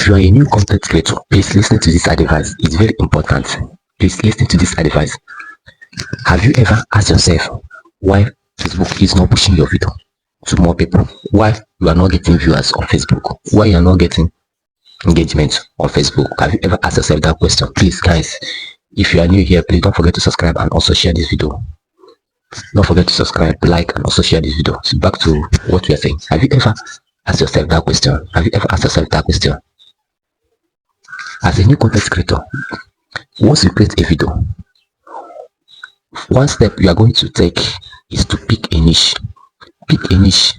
If you are a new content creator, please listen to this advice. It's very important. Please listen to this advice. Have you ever asked yourself why Facebook is not pushing your video to more people? Why you are not getting viewers on Facebook? Why you are not getting engagement on Facebook? Have you ever asked yourself that question? Please, guys, if you are new here, please don't forget to subscribe and also share this video. Don't forget to subscribe, like, and also share this video. So back to what we are saying. Have you ever asked yourself that question? Have you ever asked yourself that question? As a new content creator, once you create a video, one step you are going to take is to pick a niche. Pick a niche.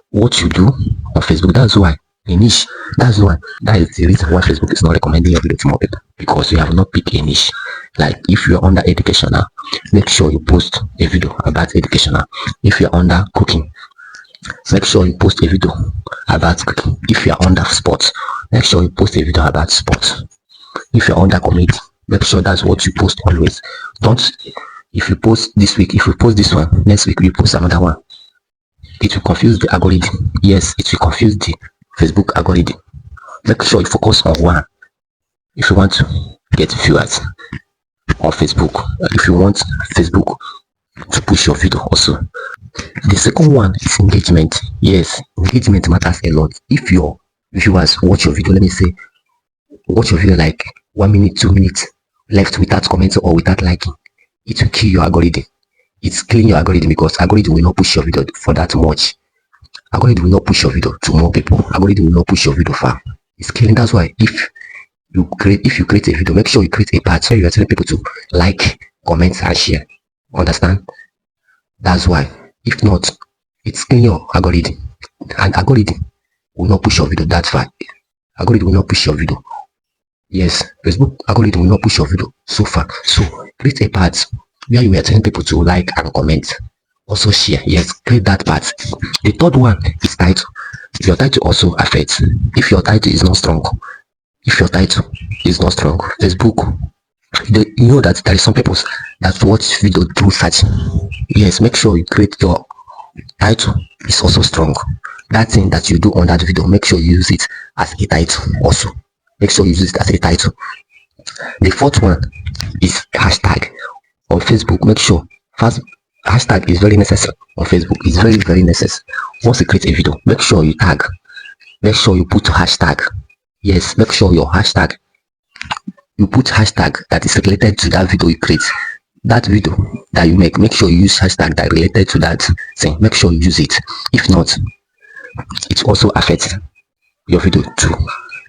What you do on Facebook, that's why a niche. That is the reason why Facebook is not recommending your video to more people, because you have not picked a niche. Like if you're under educational, make sure you post a video about educational. If you're under cooking, make sure you post a video about cooking. If you're under sports, make sure you post a video about sports. If you're under comedy, make sure that's what you post always. Don't, if you post this week, if you post this one, next week you post another one, it will confuse the algorithm. Yes, it will confuse the Facebook algorithm. Make sure you focus on one if you want to get viewers on Facebook. If you want Facebook to push your video also. The second one is engagement. Yes, engagement matters a lot. If your viewers watch your video, let me say, watch your video like 1 minute, 2 minutes left without commenting or without liking, it will kill your algorithm. It's killing your algorithm, because algorithm will not push your video for that much. Algorithm will not push your video to more people. Algorithm will not push your video far. It's killing. That's why if you create a video, make sure you create a part where you are telling people to like, comment, and share. Understand? That's why. If not, it's killing your algorithm, and algorithm will not push your video that far. Algorithm will not push your video. Yes, Facebook algorithm will not push your video so far. So create a part where you are telling people to like and comment, also share. Yes, create that part. The third one is title. Your title also affects. If your title is not strong, Facebook, you know that there is some people that watch video through searching. Yes, make sure you create your title is also strong. That thing that you do on that video, make sure you use it as a title also. Make sure you use it as a title. The fourth one is hashtag. On Facebook, make sure first hashtag is very necessary. On Facebook, it's very, very necessary. Once you create a video, make sure you tag. Make sure you put hashtag. Yes, make sure your hashtag, you put hashtag that is related to that video you create. That video that you make sure you use hashtag that related to that thing. Make sure you use it. If not, it also affects your video too.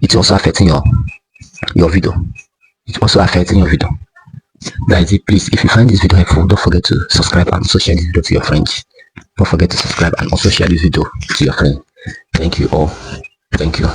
It's also affecting your video. It's also affecting your video. That's it. Please, if you find this video helpful, don't forget to subscribe and also share this video to your friends. Don't forget to subscribe and also share this video to your friends. Thank you all. Thank you.